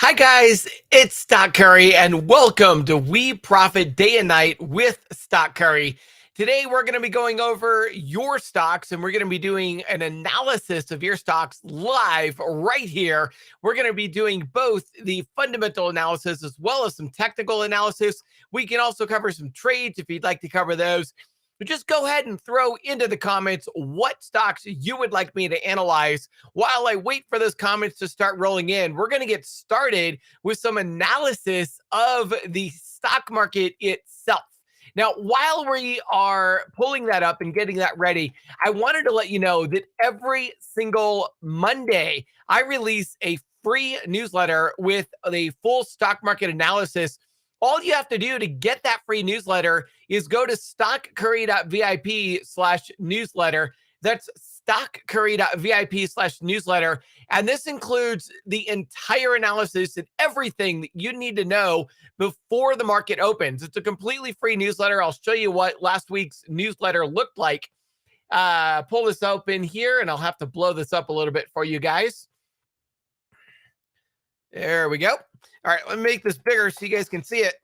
Hi guys, it's Stock Curry and welcome to We Profit Day and Night with Stock Curry. Today we're going to be going over your stocks and we're going to be doing an analysis of your stocks live right here. We're going to be doing both the fundamental analysis as well as some technical analysis. We can also cover some trades if you'd like to cover those. But just go ahead and throw into the comments what stocks you would like me to analyze. While I wait for those comments to start rolling in, we're going to get started with some analysis of the stock market itself. Now, while we are pulling that up and getting that ready, I wanted to let you know that every single Monday, I release a free newsletter with a full stock market analysis. All you have to do to get that free newsletter is go to stockcurry.vip/newsletter. That's stockcurry.vip/newsletter. And this includes the entire analysis and everything that you need to know before the market opens. It's a completely free newsletter. I'll show you what last week's newsletter looked like. Pull this open here, and I'll have to blow this up a little bit for you guys. There we go. All right, let me make this bigger so you guys can see it.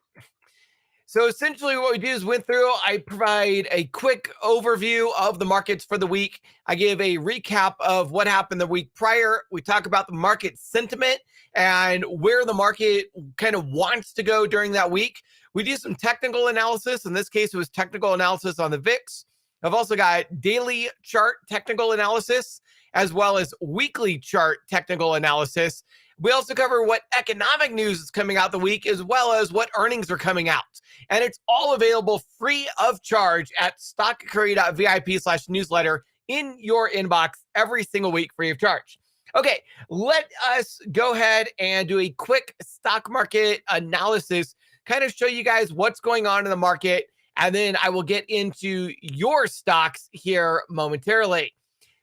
So essentially what we do is I provide a quick overview of the markets for the week. I give a recap of what happened the week prior. We talk about the market sentiment and where the market kind of wants to go during that week. We do some technical analysis. In this case, it was technical analysis on the VIX. I've also got daily chart technical analysis, as well as weekly chart technical analysis. We also cover what economic news is coming out the week, as well as what earnings are coming out. And it's all available free of charge at stockcurry.vip/newsletter in your inbox every single week free of charge. Okay, let us go ahead and do a quick stock market analysis, kind of show you guys what's going on in the market, and then I will get into your stocks here momentarily.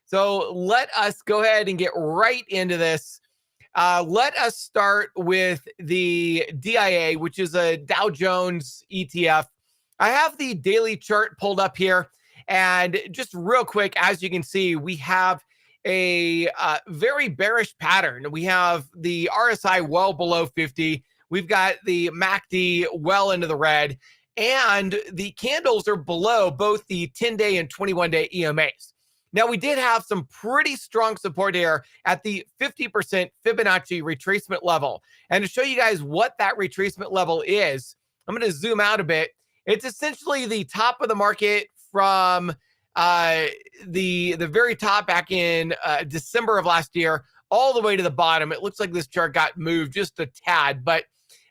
So let us go ahead and get right into this. Let us start with the DIA, which is a Dow Jones ETF. I have the daily chart pulled up here. And just real quick, as you can see, we have a very bearish pattern. We have the RSI well below 50. We've got the MACD well into the red. And the candles are below both the 10-day and 21-day EMAs. Now, we did have some pretty strong support here at the 50% Fibonacci retracement level. And to show you guys what that retracement level is, I'm going to zoom out a bit. It's essentially the top of the market from the very top back in December of last year all the way to the bottom. It looks like this chart got moved just a tad, but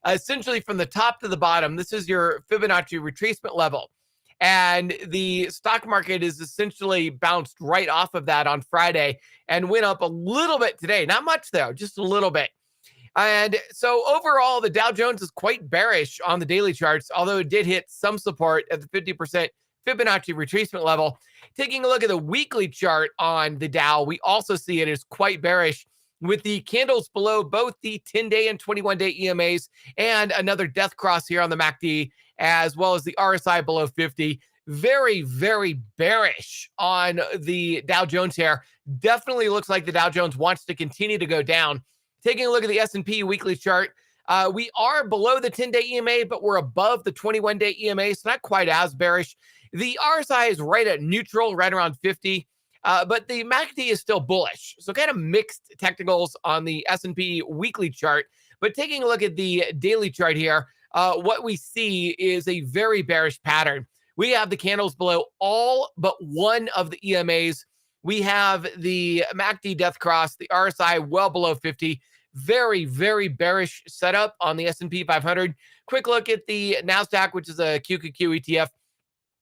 essentially from the top to the bottom, this is your Fibonacci retracement level. And the stock market is essentially bounced right off of that on Friday and went up a little bit today. Not much, though, just a little bit. And so overall, the Dow Jones is quite bearish on the daily charts, although it did hit some support at the 50% Fibonacci retracement level. Taking a look at the weekly chart on the Dow, we also see it is quite bearish, with the candles below both the 10-day and 21-day EMAs and another death cross here on the MACD, as well as the RSI below 50. Very, very bearish on the Dow Jones here. Definitely looks like the Dow Jones wants to continue to go down. Taking a look at the S&P weekly chart, we are below the 10-day EMA, but we're above the 21-day EMA, so not quite as bearish. The RSI is right at neutral, right around 50. But the MACD is still bullish. So kind of mixed technicals on the S&P weekly chart. But taking a look at the daily chart here, what we see is a very bearish pattern. We have the candles below all but one of the EMAs. We have the MACD death cross, the RSI well below 50. Very, very bearish setup on the S&P 500. Quick look at the NASDAQ, which is a QQQ ETF.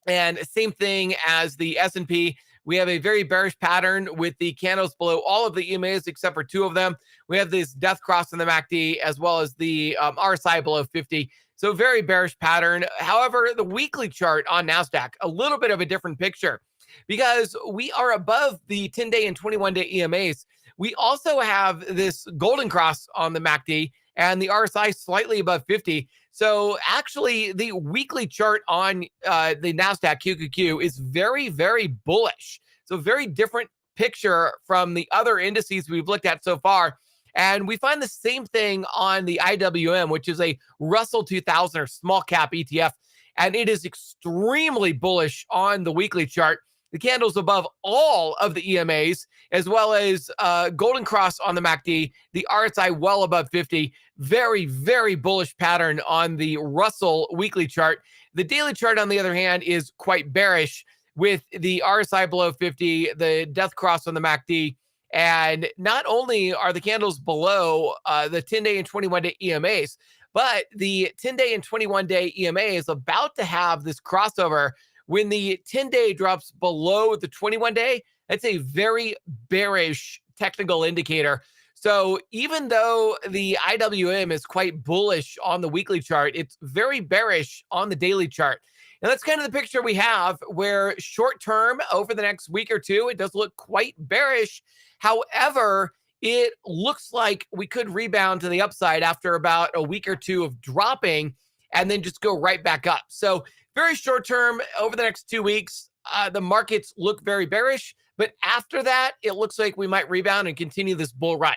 And same thing as the S&P. We have a very bearish pattern with the candles below all of the EMAs except for two of them. We have this death cross in the MACD as well as the RSI below 50. So very bearish pattern. However, the weekly chart on NASDAQ, a little bit of a different picture because we are above the 10-day and 21-day EMAs. We also have this golden cross on the MACD and the RSI slightly above 50. So actually, the weekly chart on the NASDAQ QQQ is very, very bullish. So very different picture from the other indices we've looked at so far. And we find the same thing on the IWM, which is a Russell 2000 or small cap ETF. And it is extremely bullish on the weekly chart. The candles above all of the EMAs, as well as Golden Cross on the MACD, the RSI well above 50. Very, very bullish pattern on the Russell weekly chart. The daily chart, on the other hand, is quite bearish with the RSI below 50, the death cross on the MACD. And not only are the candles below the 10-day and 21-day EMAs, but the 10-day and 21-day EMA is about to have this crossover. When the 10-day drops below the 21-day, that's a very bearish technical indicator. So even though the IWM is quite bullish on the weekly chart, it's very bearish on the daily chart. And that's kind of the picture we have, where short term, over the next week or two, it does look quite bearish. However, it looks like we could rebound to the upside after about a week or two of dropping and then just go right back up. So very short term, over the next 2 weeks, the markets look very bearish. But after that, it looks like we might rebound and continue this bull run.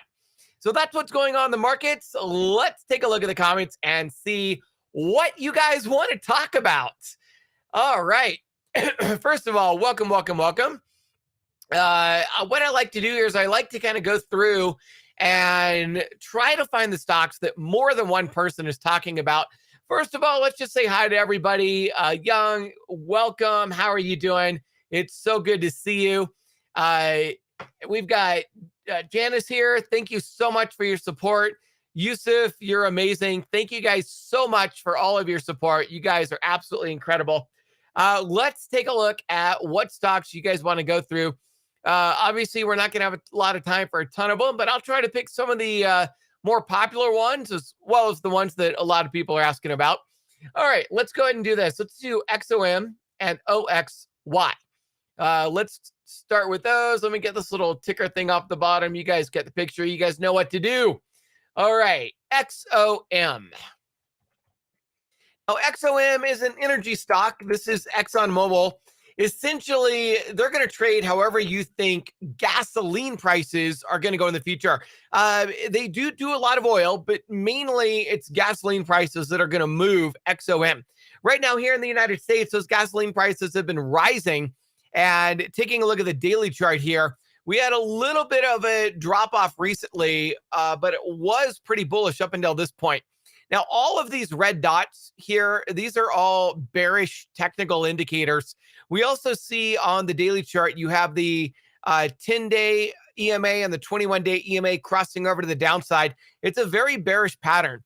So that's what's going on in the markets. Let's take a look at the comments and see what you guys want to talk about. All right. First of all, welcome. What I like to do here is I like to kind of go through and try to find the stocks that more than one person is talking about. First of all, let's just say hi to everybody. Young, welcome. How are you doing? It's so good to see you. We've got Janice here. Thank you so much for your support. Yusuf, you're amazing. Thank you guys so much for all of your support. You guys are absolutely incredible. Let's take a look at what stocks you guys want to go through. Obviously, we're not going to have a lot of time for a ton of them, but I'll try to pick some of the more popular ones as well as the ones that a lot of people are asking about. All right, let's go ahead and do this. Let's do XOM and OXY. Let's start with those. Let me get this little ticker thing off the bottom. You guys get the picture. You guys know what to do. All right, XOM. Now, XOM is an energy stock. This is ExxonMobil. Essentially, they're going to trade however you think gasoline prices are going to go in the future. They do a lot of oil, but mainly it's gasoline prices that are going to move XOM. Right now here in the United States, those gasoline prices have been rising. And taking a look at the daily chart here, we had a little bit of a drop off recently, but it was pretty bullish up until this point. Now, all of these red dots here, these are all bearish technical indicators. We also see on the daily chart, you have the 10-day EMA and the 21-day EMA crossing over to the downside. It's a very bearish pattern.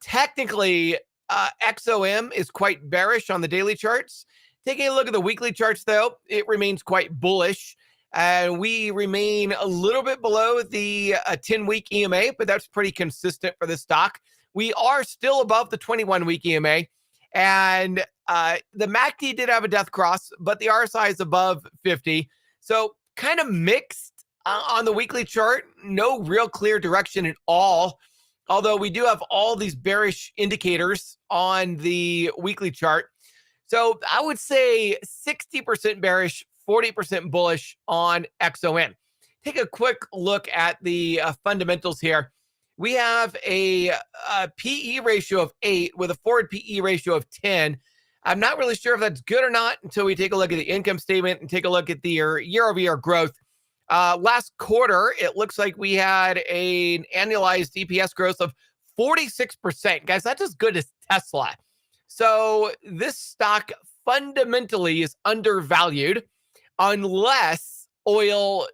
Technically, XOM is quite bearish on the daily charts. Taking a look at the weekly charts, though, it remains quite bullish. We remain a little bit below the 10-week EMA, but that's pretty consistent for this stock. We are still above the 21-week EMA, and the MACD did have a death cross, but the RSI is above 50. So kind of mixed on the weekly chart. No real clear direction at all, although we do have all these bearish indicators on the weekly chart. So I would say 60% bearish, 40% bullish on XOM. Take a quick look at the fundamentals here. We have a PE ratio of 8 with a forward PE ratio of 10. I'm not really sure if that's good or not until we take a look at the income statement and take a look at the year-over-year growth. Last quarter, it looks like we had an annualized EPS growth of 46%. Guys, that's as good as Tesla. So this stock fundamentally is undervalued unless oil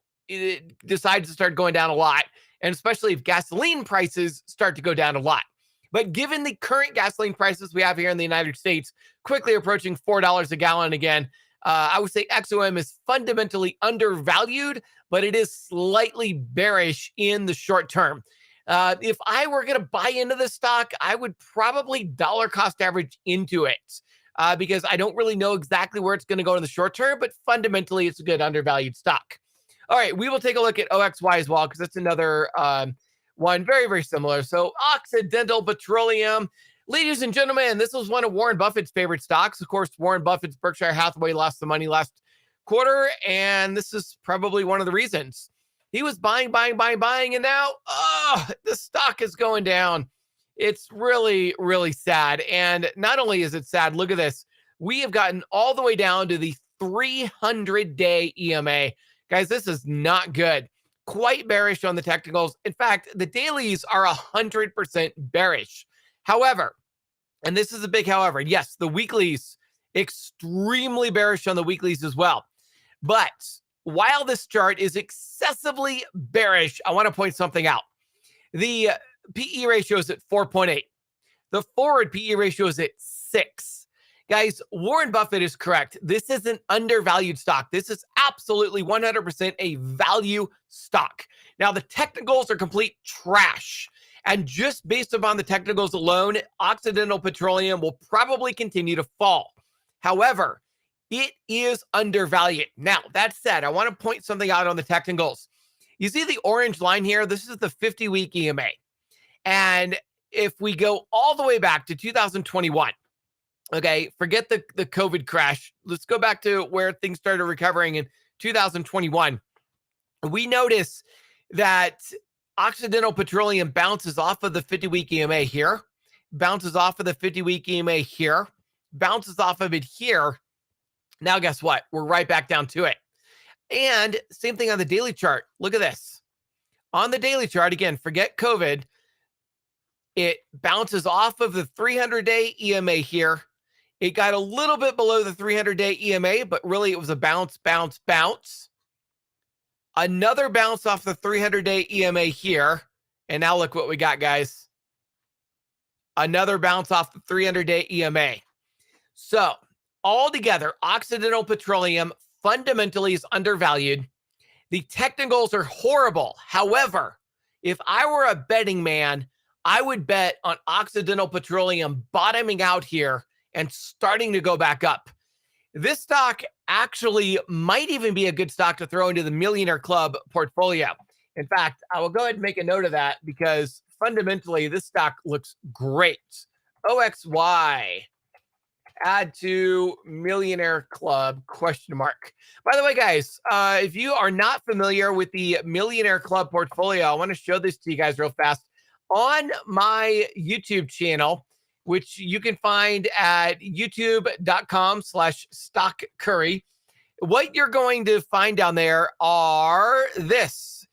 decides to start going down a lot, and especially if gasoline prices start to go down a lot. But given the current gasoline prices we have here in the United States, quickly approaching $4 a gallon again, I would say XOM is fundamentally undervalued, but it is slightly bearish in the short term. If I were going to buy into this stock, I would probably dollar cost average into it because I don't really know exactly where it's going to go in the short term, but fundamentally it's a good undervalued stock. All right, we will take a look at OXY as well because that's another one very, very similar. So Occidental Petroleum. Ladies and gentlemen, this was one of Warren Buffett's favorite stocks. Of course, Warren Buffett's Berkshire Hathaway lost the money last quarter, and this is probably one of the reasons. He was buying, and now, the stock is going down. It's really, really sad. And not only is it sad, look at this. We have gotten all the way down to the 300-day EMA. Guys, this is not good. Quite bearish on the technicals. In fact, the dailies are 100% bearish. However, and this is a big however, yes, the weeklies, extremely bearish on the weeklies as well. But while this chart is excessively bearish, I want to point something out. The PE ratio is at 4.8. The forward PE ratio is at 6. Guys, Warren Buffett is correct. This is an undervalued stock. This is absolutely 100% a value stock. Now, the technicals are complete trash. And just based upon the technicals alone, Occidental Petroleum will probably continue to fall. However, it is undervalued. Now, that said, I want to point something out on the technicals. You see the orange line here? This is the 50-week EMA. And if we go all the way back to 2021, okay, forget the COVID crash. Let's go back to where things started recovering in 2021. We notice that Occidental Petroleum bounces off of the 50-week EMA here, bounces off of the 50-week EMA here, bounces off of it here. Now, guess what? We're right back down to it. And same thing on the daily chart. Look at this. On the daily chart, again, forget COVID. It bounces off of the 300-day EMA here. It got a little bit below the 300-day EMA, but really it was a bounce, bounce, bounce. Another bounce off the 300-day EMA here. And now look what we got, guys. Another bounce off the 300-day EMA. So altogether, Occidental Petroleum fundamentally is undervalued. The technicals are horrible. However, if I were a betting man, I would bet on Occidental Petroleum bottoming out here and starting to go back up. This stock actually might even be a good stock to throw into the Millionaire Club portfolio. In fact, I will go ahead and make a note of that because fundamentally this stock looks great. OXY. Add to Millionaire Club, question mark. By the way, guys, if you are not familiar with the Millionaire Club portfolio, I want to show this to you guys real fast. On my YouTube channel, which you can find at youtube.com/stockcurry, what you're going to find down there are this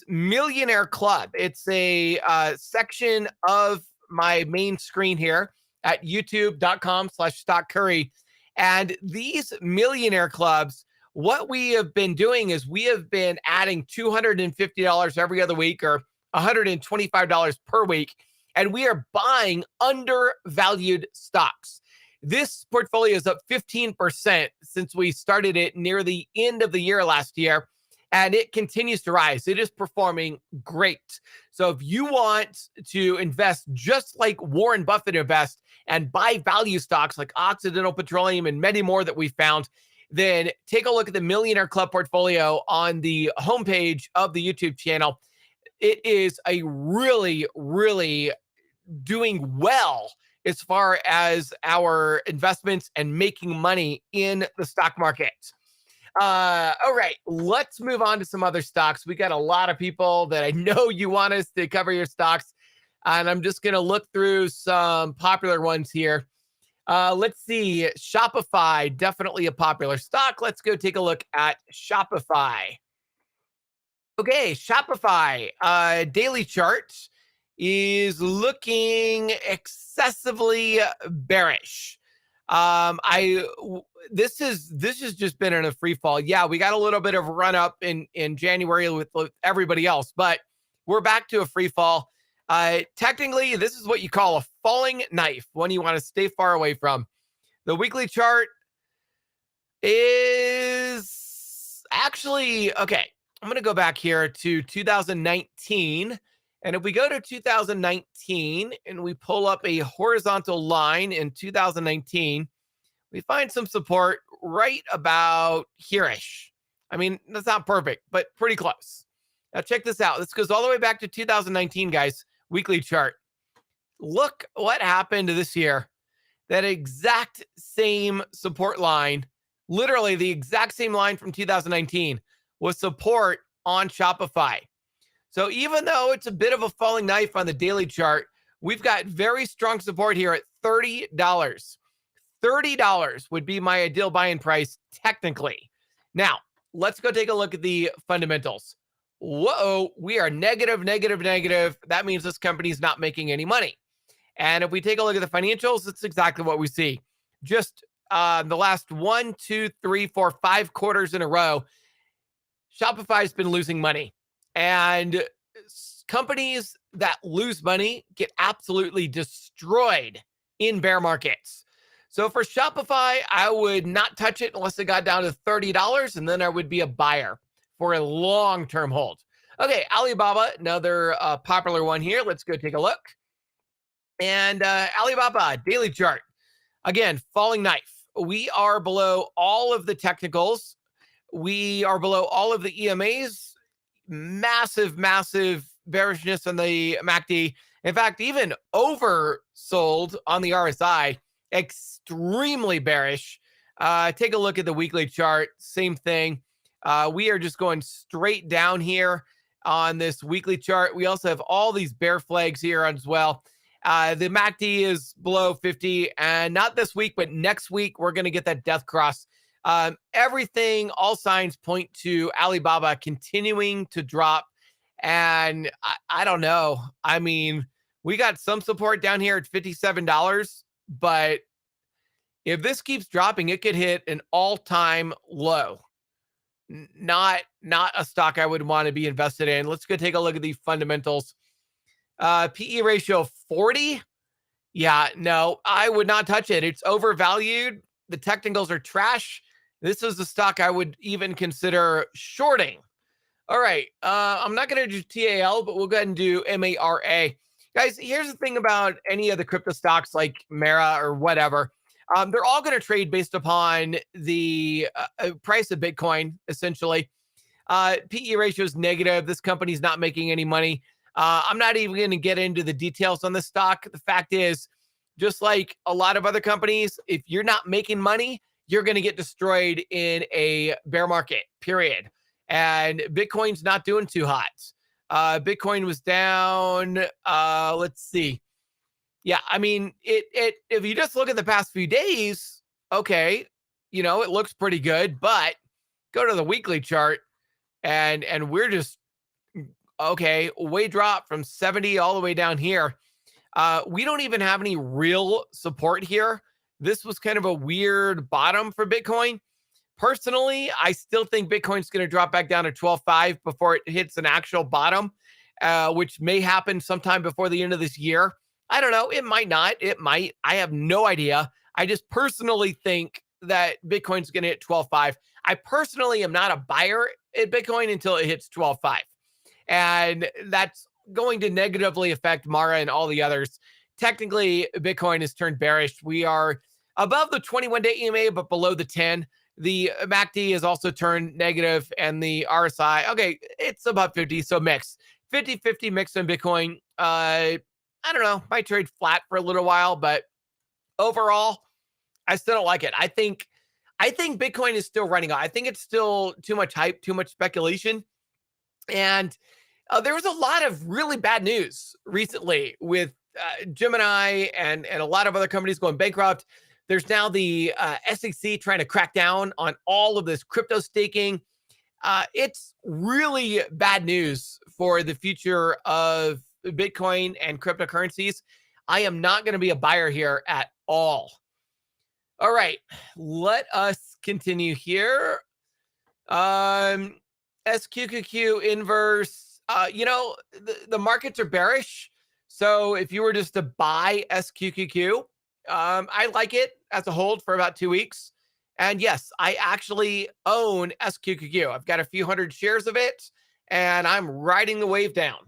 Millionaire Club. It's a section of my main screen here at youtube.com/stockcurry. And these Millionaire Clubs, what we have been doing is we have been adding $250 every other week or $125 per week. And we are buying undervalued stocks. This portfolio is up 15% since we started it near the end of the year last year. And it continues to rise. It is performing great. So if you want to invest just like Warren Buffett invests and buy value stocks like Occidental Petroleum and many more that we found, then take a look at the Millionaire Club portfolio on the homepage of the YouTube channel. It is a really, really doing well as far as our investments and making money in the stock market. All right, let's move on to some other stocks. We got a lot of people that I know you want us to cover your stocks, and I'm just going to look through some popular ones here. Let's see. Shopify, definitely a popular stock. Let's go take a look at Shopify. Okay, Shopify, daily chart is looking excessively bearish. This has just been in a free fall. Yeah, we got a little bit of run up in January with everybody else, but we're back to a free fall. Technically, this is what you call a falling knife, one you want to stay far away from. The weekly chart is actually, okay, I'm going to go back here to 2019. And if we go to 2019 and we pull up a horizontal line in 2019, we find some support right about here-ish. I mean, that's not perfect, but pretty close. Now check this out. This goes all the way back to 2019, guys. Weekly chart. Look what happened this year. That exact same support line, literally the exact same line from 2019 was support on Shopify. So even though it's a bit of a falling knife on the daily chart, we've got very strong support here at $30. $30 would be my ideal buying price technically. Now, let's go take a look at the fundamentals. Whoa, we are negative, negative, negative. That means this company is not making any money. And if we take a look at the financials, it's exactly what we see. Just the last 1, 2, 3, 4, 5 quarters in a row, Shopify's been losing money. And companies that lose money get absolutely destroyed in bear markets. So for Shopify, I would not touch it unless it got down to $30, and then I would be a buyer for a long-term hold. Okay, Alibaba, another popular one here. Let's go take a look. And Alibaba, daily chart. Again, falling knife. We are below all of the technicals. We are below all of the EMAs. Massive, massive bearishness on the MACD. In fact, even oversold on the RSI. Extremely bearish. Take a look at the weekly chart. Same thing. We are just going straight down here on this weekly chart. We also have all these bear flags here as well. The MACD is below 50, and not this week, but next week, we're going to get that death cross. Everything, all signs point to Alibaba continuing to drop. And I don't know. I mean, we got some support down here at $57, but if this keeps dropping, it could hit an all-time low. Not a stock I would want to be invested in. Let's go take a look at the fundamentals. PE ratio 40. Yeah, no, I would not touch it. It's overvalued. The technicals are trash. This is the stock I would even consider shorting. All right. I'm not going to do TAL, but we'll go ahead and do MARA. Guys, here's the thing about any of the crypto stocks like Mara or whatever. They're all going to trade based upon the price of Bitcoin, essentially. PE ratio is negative. This company's not making any money. I'm not even going to get into the details on this stock. The fact is, just like a lot of other companies, if you're not making money, you're going to get destroyed in a bear market, period. And Bitcoin's not doing too hot. Bitcoin was down, let's see. Yeah, I mean, it if you just look at the past few days, okay, you know, it looks pretty good, but go to the weekly chart and we're just okay, way drop from 70 all the way down here. We don't even have any real support here. This was kind of a weird bottom for Bitcoin. Personally, I still think Bitcoin's going to drop back down to 12.5 before it hits an actual bottom, which may happen sometime before the end of this year. I don't know. It might not. It might. I have no idea. I just personally think that Bitcoin's going to hit 12.5. I personally am not a buyer at Bitcoin until it hits 12.5. And that's going to negatively affect Mara and all the others. Technically, Bitcoin has turned bearish. We are above the 21-day EMA, but below the 10. The MACD has also turned negative, and the RSI, okay, it's above 50, so mix. 50-50 mix in Bitcoin. I don't know, might trade flat for a little while, but overall, I still don't like it. I think Bitcoin is still running out. I think it's still too much hype, too much speculation. And there was a lot of really bad news recently with Gemini and a lot of other companies going bankrupt. There's now the SEC trying to crack down on all of this crypto staking. It's really bad news for the future of Bitcoin and cryptocurrencies. I am not going to be a buyer here at all. All right, let us continue here. SQQQ inverse. You know, the markets are bearish. So if you were just to buy SQQQ, I like it as a hold for about 2 weeks. And yes, I actually own SQQQ. I've got a few hundred shares of it, and I'm riding the wave down.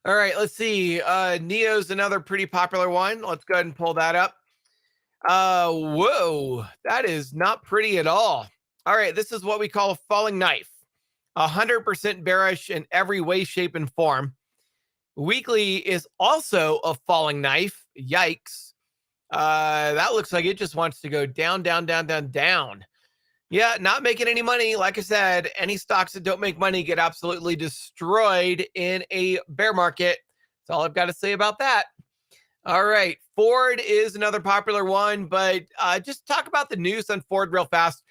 All right, let's see. Neo's another pretty popular one. Let's go ahead and pull that up. Whoa, that is not pretty at all. All right, this is what we call a falling knife. 100% bearish in every way, shape, and form. Weekly is also a falling knife. Yikes. That looks like it just wants to go down, down, down, down, down. Yeah, not making any money. Like I said, any stocks that don't make money get absolutely destroyed in a bear market. That's all I've got to say about that. All right. Ford is another popular one, but just talk about the news on Ford real fast.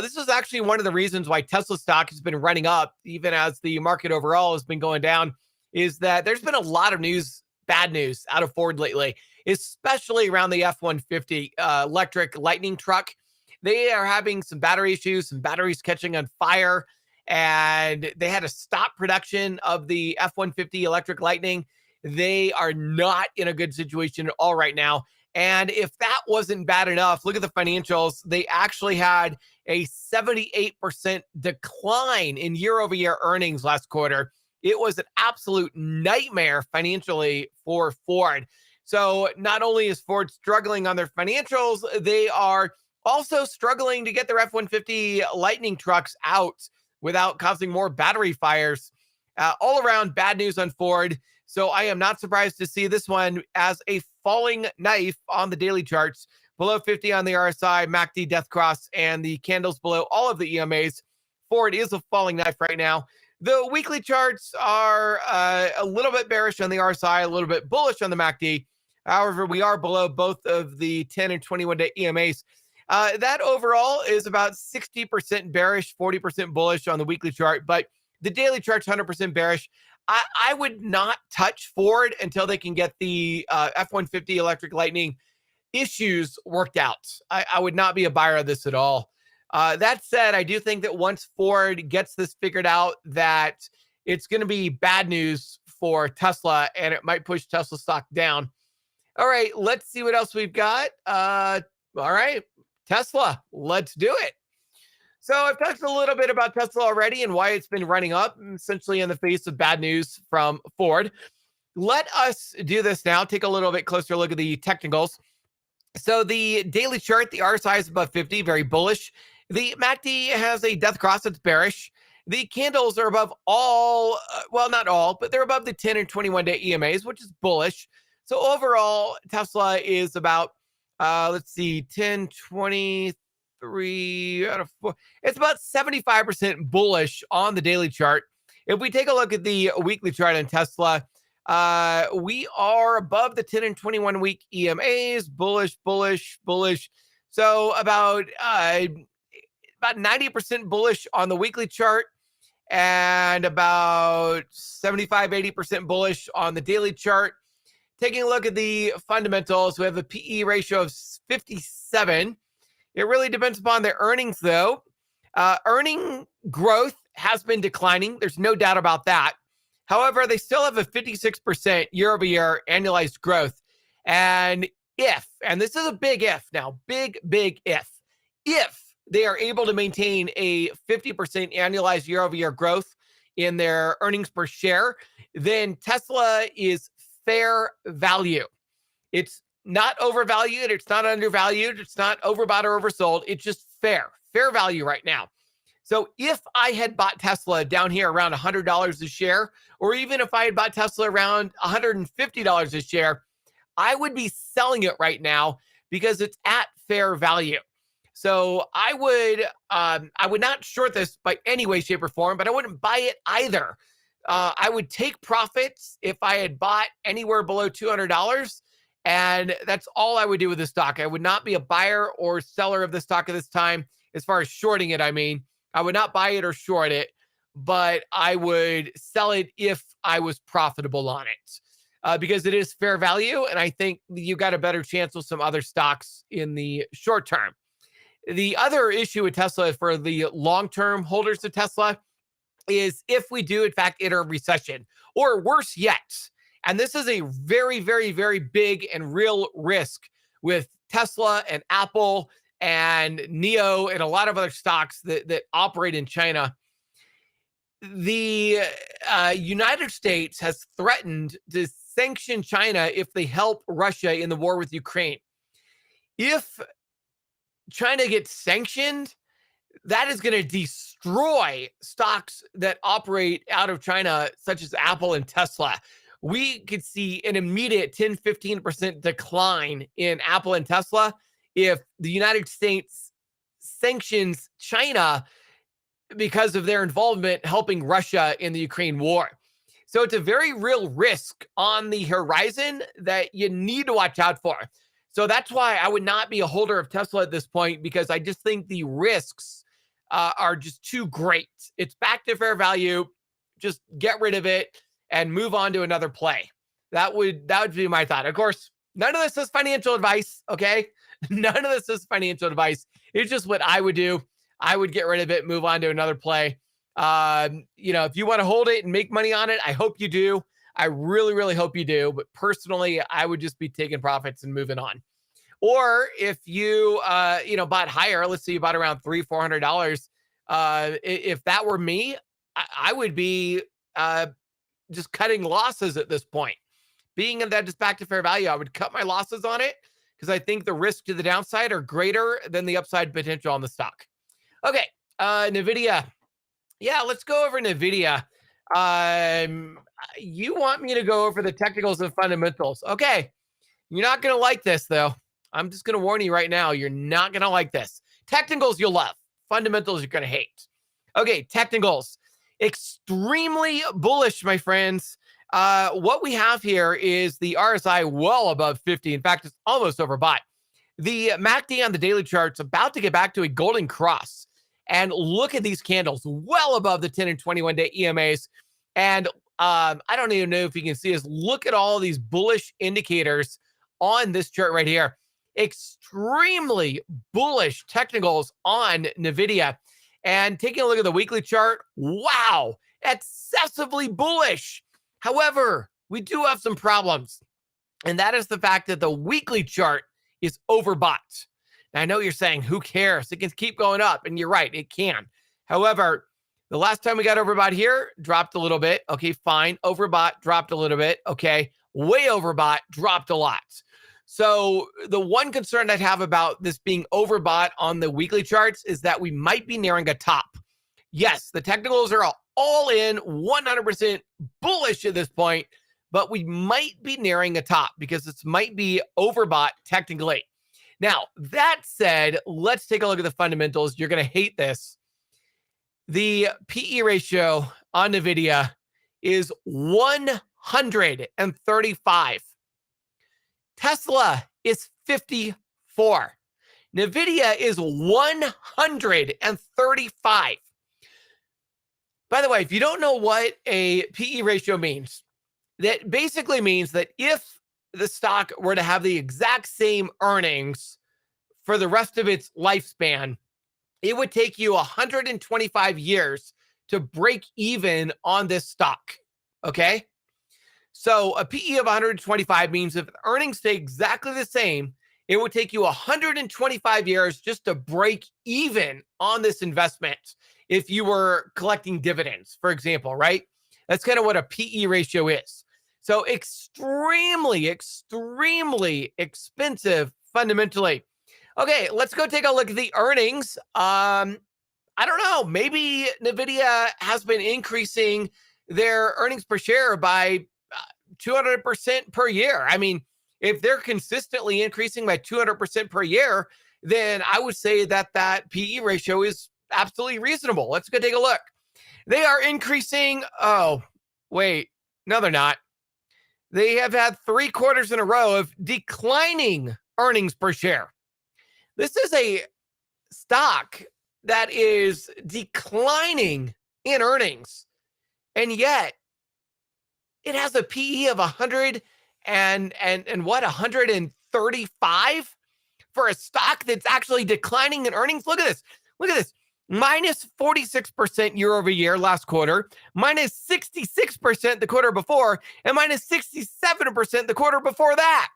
This is actually one of the reasons why Tesla stock has been running up, even as the market overall has been going down, is that there's been a lot of news, bad news out of Ford lately, especially around the F-150 electric Lightning truck. They are having some battery issues, some batteries catching on fire, and they had to stop production of the F-150 electric Lightning. They are not in a good situation at all right now. And if that wasn't bad enough, look at the financials. They actually had a 78% decline in year over year earnings last quarter. It was an absolute nightmare financially for Ford. So not only is Ford struggling on their financials, they are also struggling to get their F-150 Lightning trucks out without causing more battery fires. All around bad news on Ford. So I am not surprised to see this one as a falling knife on the daily charts, below 50 on the RSI, MACD, Death Cross, and the candles below all of the EMAs. Ford is a falling knife right now. The weekly charts are a little bit bearish on the RSI, a little bit bullish on the MACD. However, we are below both of the 10 and 21-day EMAs. That overall is about 60% bearish, 40% bullish on the weekly chart, but the daily chart's 100% bearish. I would not touch Ford until they can get the F-150 electric Lightning issues worked out. I would not be a buyer of this at all. That said, I do think that once Ford gets this figured out, that it's going to be bad news for Tesla, and it might push Tesla stock down. All right, let's see what else we've got. All right, Tesla, let's do it. So I've talked a little bit about Tesla already and why it's been running up, essentially in the face of bad news from Ford. Let us do this now. Take a little bit closer look at the technicals. So the daily chart, the RSI is above 50, very bullish. The MACD has a death cross, it's bearish. The candles are above all, well, not all, but they're above the 10 and 21-day EMAs, which is bullish. So overall, Tesla is about, let's see, 10, 20, 3 out of 4. It's about 75% bullish on the daily chart. If we take a look at the weekly chart on Tesla, we are above the 10 and 21 week EMAs, bullish, bullish, bullish. So about 90% bullish on the weekly chart and about 75, 80% bullish on the daily chart. Taking a look at the fundamentals, we have a PE ratio of 57. It really depends upon their earnings, though. Earning growth has been declining. There's no doubt about that. However, they still have a 56% year-over-year annualized growth. And this is a big if now, big if they are able to maintain a 50% annualized year-over-year growth in their earnings per share, then Tesla is fair value. It's not overvalued. It's not undervalued. It's not overbought or oversold. It's just fair value right now. So if I had bought Tesla down here around $100 a share, or even if I had bought Tesla around $150 a share, I would be selling it right now because it's at fair value. So I would not short this by any way, shape, or form, but I wouldn't buy it either. I would take profits if I had bought anywhere below $200. And that's all I would do with the stock. I would not be a buyer or seller of the stock at this time. As far as shorting it, I mean, I would not buy it or short it, but I would sell it if I was profitable on it because it is fair value. And I think you got a better chance with some other stocks in the short term. The other issue with Tesla for the long-term holders of Tesla is if we do, in fact, enter a recession, or worse yet. And this is a very, very, very big and real risk with Tesla and Apple and NIO and a lot of other stocks that operate in China. The United States has threatened to sanction China if they help Russia in the war with Ukraine. If China gets sanctioned, that is going to destroy stocks that operate out of China, such as Apple and Tesla. we could see an immediate 10-15% decline in Apple and Tesla if the United States sanctions China because of their involvement helping Russia in the Ukraine war. So it's a very real risk on the horizon that you need to watch out for. So that's why I would not be a holder of Tesla at this point, because I just think the risks are just too great. It's back to fair value. Just get rid of it and move on to another play. That would be my thought. Of course, none of this is financial advice, okay? None of this is financial advice. It's just what I would do. I would get rid of it, move on to another play. If you want to hold it and make money on it, I hope you do. I really, really hope you do. But personally, I would just be taking profits and moving on. Or if you, bought higher, let's say you bought around $300-400. If that were me, I would be just cutting losses at this point. Being that just back to fair value, I would cut my losses on it because I think the risk to the downside are greater than the upside potential on the stock. Okay, NVIDIA. Yeah, let's go over NVIDIA. You want me to go over the technicals and fundamentals. Okay, you're not going to like this, though. I'm just going to warn you right now. You're not going to like this. Technicals you'll love. Fundamentals you're going to hate. Okay, technicals. Extremely bullish, my friends. What we have here is the RSI well above 50. In fact, it's almost overbought. The MACD on the daily chart's about to get back to a golden cross. And look at these candles well above the 10 and 21-day EMAs. And I don't even know if you can see this. Look at all these bullish indicators on this chart right here. Extremely bullish technicals on NVIDIA. And taking a look at the weekly chart, wow, excessively bullish. However, we do have some problems. And that is the fact that the weekly chart is overbought. Now, I know you're saying, who cares? It can keep going up. And you're right, it can. However, the last time we got overbought here, dropped a little bit. Okay, fine. Overbought, dropped a little bit. Okay, way overbought, dropped a lot. So the one concern I'd have about this being overbought on the weekly charts is that we might be nearing a top. Yes, the technicals are all in, 100% bullish at this point, but we might be nearing a top because this might be overbought technically. Now, that said, let's take a look at the fundamentals. You're going to hate this. The PE ratio on NVIDIA is 135. Tesla is 54. NVIDIA is 135. By the way, if you don't know what a PE ratio means, that basically means that if the stock were to have the exact same earnings for the rest of its lifespan, it would take you 125 years to break even on this stock. Okay? So a PE of 125 means if earnings stay exactly the same, it would take you 125 years just to break even on this investment if you were collecting dividends, for example, right? That's kind of what a PE ratio is. So extremely, extremely expensive fundamentally. Okay, let's go take a look at the earnings. I don't know. Maybe NVIDIA has been increasing their earnings per share by 200% per year. I mean, if they're consistently increasing by 200% per year, then I would say that that PE ratio is absolutely reasonable. Let's go take a look. They are increasing. Oh, wait. No, they're not. They have had 3 quarters in a row of declining earnings per share. This is a stock that is declining in earnings. And yet it has a PE of 135 for a stock that's actually declining in earnings. Look at this. Look at this. Minus 46% year over year last quarter, minus 66% the quarter before, and minus 67% the quarter before that.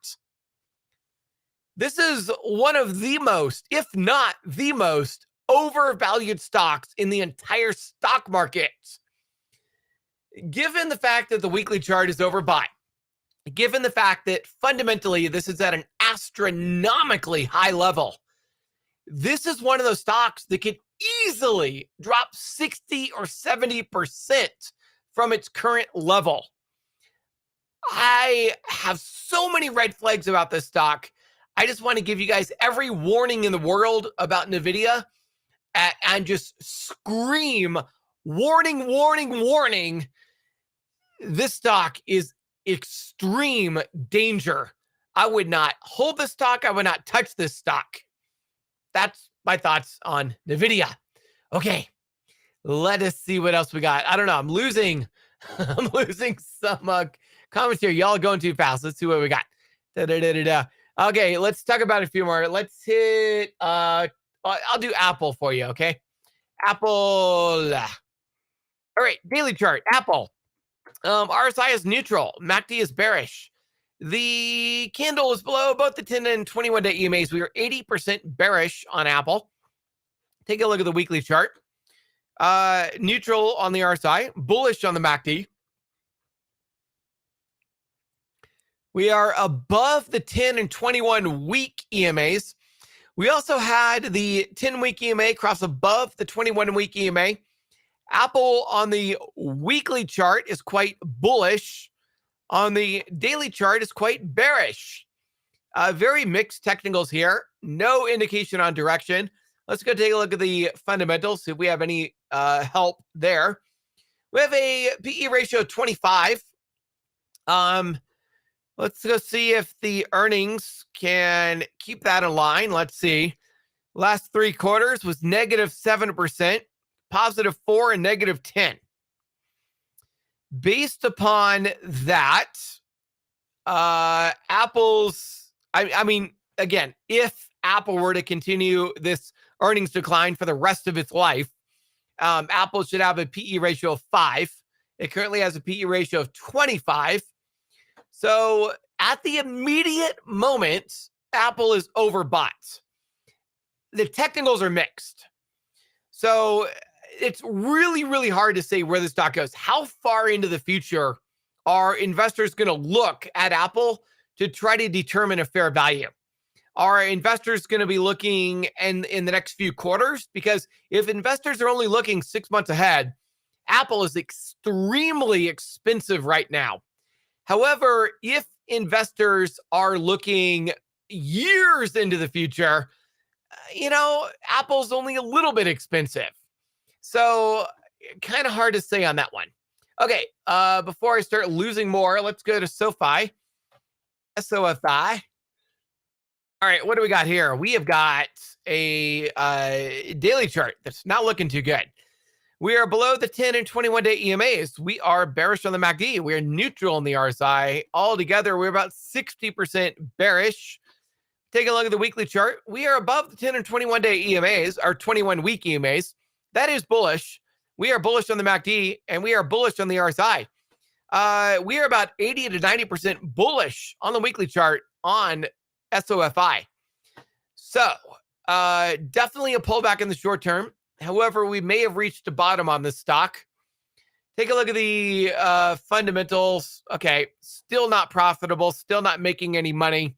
This is one of the most, if not the most, overvalued stocks in the entire stock market. Given the fact that the weekly chart is overbought, given the fact that fundamentally this is at an astronomically high level, this is one of those stocks that could easily drop 60 or 70% from its current level. I have so many red flags about this stock. I just want to give you guys every warning in the world about NVIDIA and just scream, warning, warning, warning. This stock is extreme danger. I would not hold this stock. I would not touch this stock. That's my thoughts on NVIDIA. Okay, let us see what else we got. I don't know. I'm losing some comments here. Y'all going too fast. Let's see what we got. Okay, let's talk about a few more. Let's hit, I'll do Apple for you, okay? Apple. All right, daily chart, Apple. RSI is neutral. MACD is bearish. The candle is below both the 10 and 21-day EMAs. We are 80% bearish on Apple. Take a look at the weekly chart. Neutral on the RSI, bullish on the MACD. We are above the 10 and 21 week EMAs. We also had the 10-week EMA cross above the 21-week EMA. Apple on the weekly chart is quite bullish. On the daily chart is quite bearish. Very mixed technicals here. No indication on direction. Let's go take a look at the fundamentals, see if we have any help there. We have a PE ratio of 25. Let's go see if the earnings can keep that in line. Let's see. Last 3 quarters was -7%, +4, and -10. Based upon that, Apple's, I mean, again, if Apple were to continue this earnings decline for the rest of its life, Apple should have a PE ratio of 5. It currently has a PE ratio of 25. So at the immediate moment, Apple is overbought. The technicals are mixed. So it's really, really hard to say where the stock goes. How far into the future are investors going to look at Apple to try to determine a fair value? Are investors going to be looking in the next few quarters? Because if investors are only looking 6 months ahead, Apple is extremely expensive right now. However, if investors are looking years into the future, Apple's only a little bit expensive. So kind of hard to say on that one. Okay, before I start losing more, let's go to SoFi. SOFI. All right, what do we got here? We have got a daily chart that's not looking too good. We are below the 10 and 21-day EMAs. We are bearish on the MACD. We are neutral on the RSI. Altogether, we're about 60% bearish. Take a look at the weekly chart. We are above the 10 and 21-day EMAs, our 21-week EMAs. That is bullish. We are bullish on the MACD, and we are bullish on the RSI. We are about 80 to 90% bullish on the weekly chart on SOFI. So definitely a pullback in the short term. However, we may have reached a bottom on this stock. Take a look at the fundamentals. Okay, still not profitable, still not making any money.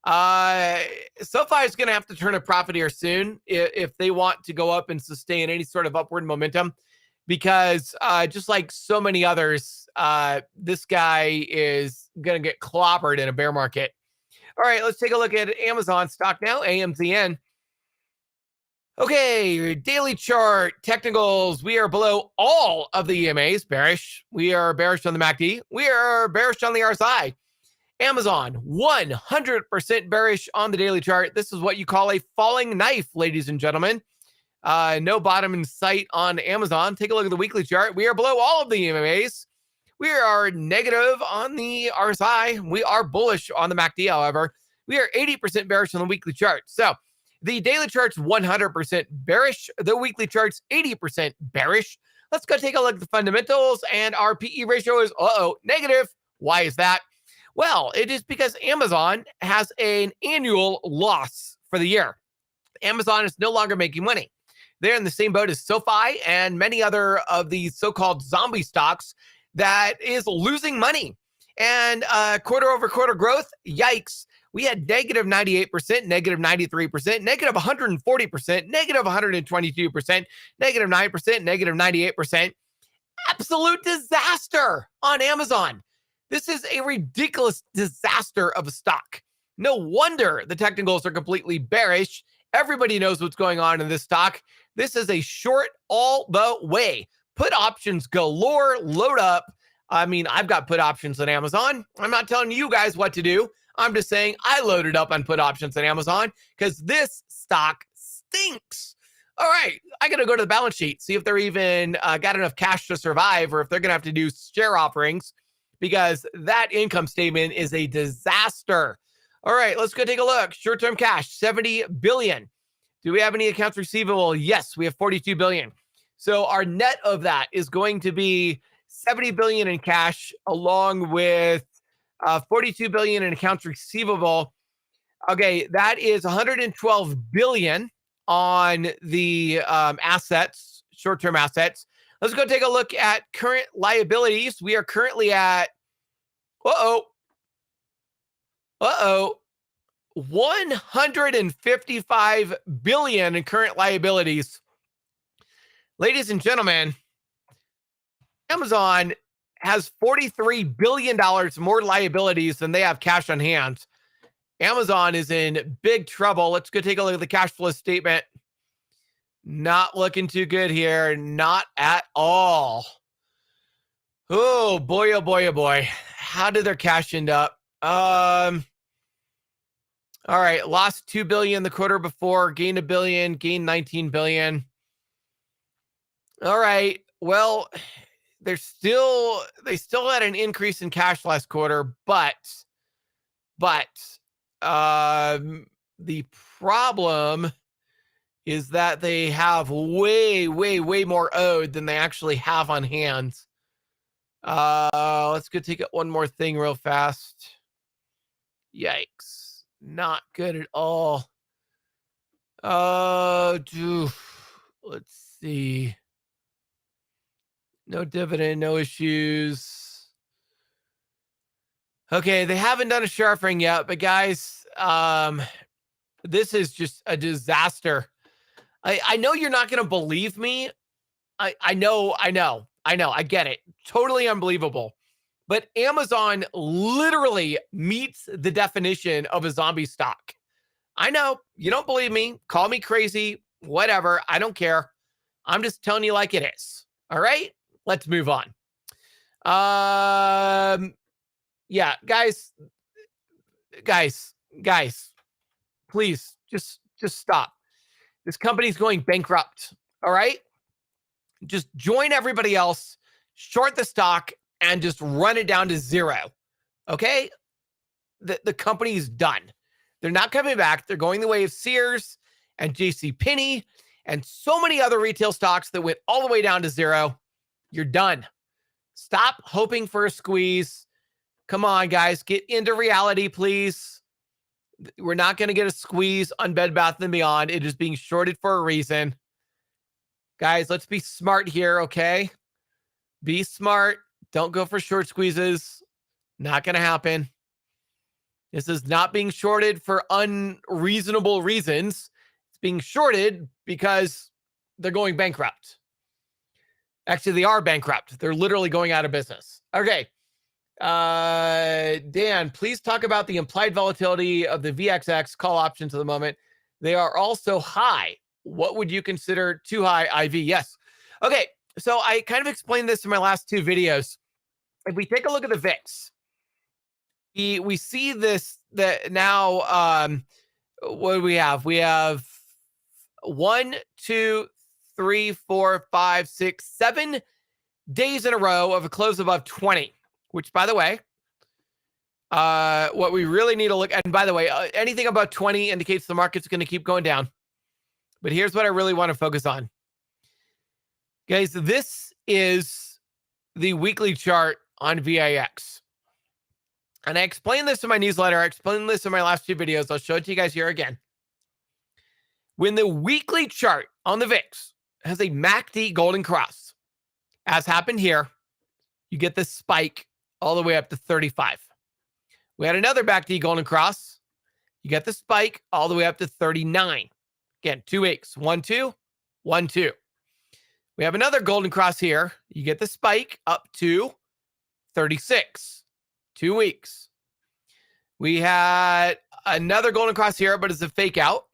SoFi is going to have to turn a profit here soon if they want to go up and sustain any sort of upward momentum, because just like so many others, this guy is going to get clobbered in a bear market. All right, let's take a look at Amazon stock now, AMZN. Okay, daily chart, technicals. We are below all of the EMAs, bearish. We are bearish on the MACD. We are bearish on the RSI. Amazon, 100% bearish on the daily chart. This is what you call a falling knife, ladies and gentlemen. No bottom in sight on Amazon. Take a look at the weekly chart. We are below all of the EMAs. We are negative on the RSI. We are bullish on the MACD, however. We are 80% bearish on the weekly chart. So the daily chart's 100% bearish. The weekly chart's 80% bearish. Let's go take a look at the fundamentals, and our PE ratio is, negative. Why is that? Well, it is because Amazon has an annual loss for the year. Amazon is no longer making money. They're in the same boat as SoFi and many other of these so-called zombie stocks that is losing money. And quarter-over-quarter growth, yikes. We had negative 98%, negative 93%, negative 140%, negative 122%, negative 9%, negative 98%. Absolute disaster on Amazon. This is a ridiculous disaster of a stock. No wonder the technicals are completely bearish. Everybody knows what's going on in this stock. This is a short all the way. Put options galore, load up. I mean, I've got put options on Amazon. I'm not telling you guys what to do. I'm just saying I loaded up on put options on Amazon because this stock stinks. All right, I got to go to the balance sheet, see if they're even got enough cash to survive or if they're going to have to do share offerings because that income statement is a disaster. All right, let's go take a look. Short-term cash, 70 billion. Do we have any accounts receivable? Yes, we have 42 billion. So our net of that is going to be 70 billion in cash along with 42 billion in accounts receivable. Okay, that is 112 billion on the assets, short-term assets. Let's go take a look at current liabilities. We are currently at, 155 billion in current liabilities. Ladies and gentlemen, Amazon has $43 billion more liabilities than they have cash on hand. Amazon is in big trouble. Let's go take a look at the cash flow statement. Not looking too good here. Not at all. Oh boy, oh boy, oh boy. How did their cash end up? All right, lost 2 billion the quarter before, gained 1 billion, gained 19 billion. All right. Well, they still had an increase in cash last quarter, but the problem is that they have way more owed than they actually have on hand. Let's go take it one more thing real fast. Yikes. Not good at all. Let's see. No dividend, no issues. Okay, they haven't done a share offering yet, but guys, this is just a disaster. I know you're not going to believe me. I know. I get it. Totally unbelievable. But Amazon literally meets the definition of a zombie stock. I know you don't believe me. Call me crazy, whatever. I don't care. I'm just telling you like it is. All right, let's move on. Yeah, guys, please just stop. This company's going bankrupt. All right, just join everybody else, short the stock, and just run it down to zero. Okay, the company's done. They're not coming back. They're going the way of Sears and JCPenney and so many other retail stocks that went all the way down to zero. You're done. Stop hoping for a squeeze. Come on, guys, get into reality, please. We're not going to get a squeeze on Bed Bath & Beyond. It is being shorted for a reason. Guys, let's be smart here, okay? Be smart. Don't go for short squeezes. Not going to happen. This is not being shorted for unreasonable reasons. It's being shorted because they're going bankrupt. Actually, they are bankrupt. They're literally going out of business. Okay. Dan, please talk about the implied volatility of the VXX call options at the moment. They are also high. What would you consider too high, IV? Yes. Okay. So I kind of explained this in my last two videos. If we take a look at the VIX, we see this, that now, what do we have? We have 1, 2, 3, 4, 5, 6, 7 days in a row of a close above 20, which, by the way, what we really need to look at, and by the way, anything above 20 indicates the market's going to keep going down. But here's what I really want to focus on. Guys, this is the weekly chart on VIX. And I explained this in my newsletter. I explained this in my last two videos. I'll show it to you guys here again. When the weekly chart on the VIX has a MACD golden cross, as happened here, you get this spike all the way up to 35. We had another MACD golden cross. You get the spike all the way up to 39. Again, 2 weeks. 1, 2, 1, 2. We have another golden cross here. You get the spike up to 36. 2 weeks. We had another golden cross here, but it's a fake out.